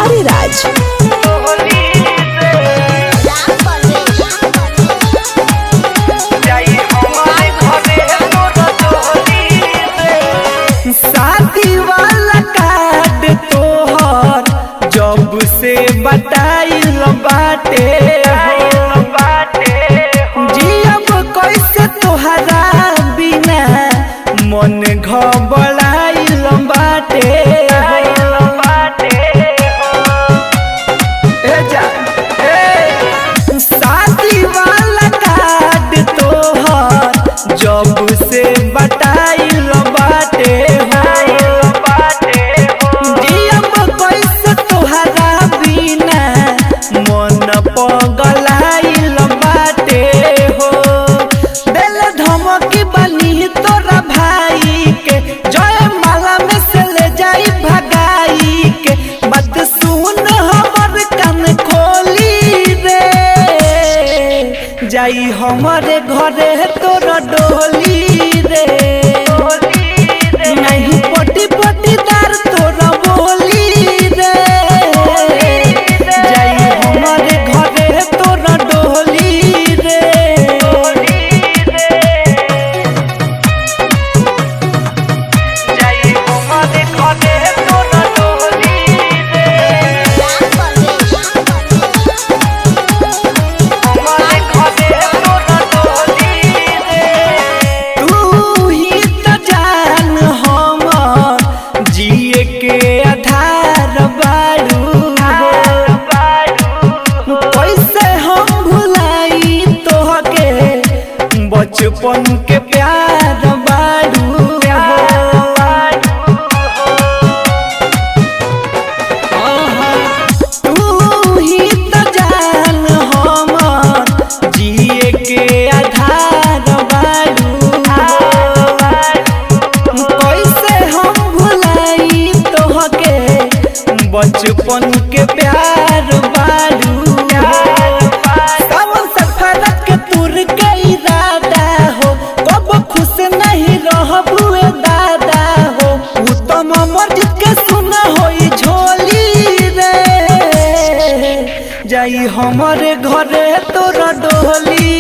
अरिराज। शादी वाला कार्ड तोहर जब से बताइल बाटे जियब कैसे तोहरा बिना मन घबराइल बाटे। शादी वाला कार्ड तोहर जब से बताइल बाटे जियब कैसे तोहरा बिना मन पगलाइल बाटे हो। दिल धमकी बनी तोरा भाई के जय माला में से ले जाई भगाई के बात सुन हमर कान खोली रे जाई हमारे घरे तोरा डोली रे नहीं पटी पटीदार तोरा बोली रे जाई हमारे घरे तोरा डोली रे जाई हमारे घरे तोरा डोली रे हमारे घरे तोरा डोली रे। तू ही तो जान हमर जिए के आधार बारू कैसे हम भुलाई तोहके बचपन के प्यार बारू तू ही तो जान हमर जिए के आधार बारू कैसे हम भुलाई तोहके बचपन के प्यार बारू। सावन सफरत के तुर के इरादा हो कब खुश नहीं रहबुए दादा हो उत्तम मर्जित के सुना होई झोली रे जाई हमारे घरे तोरा डोली।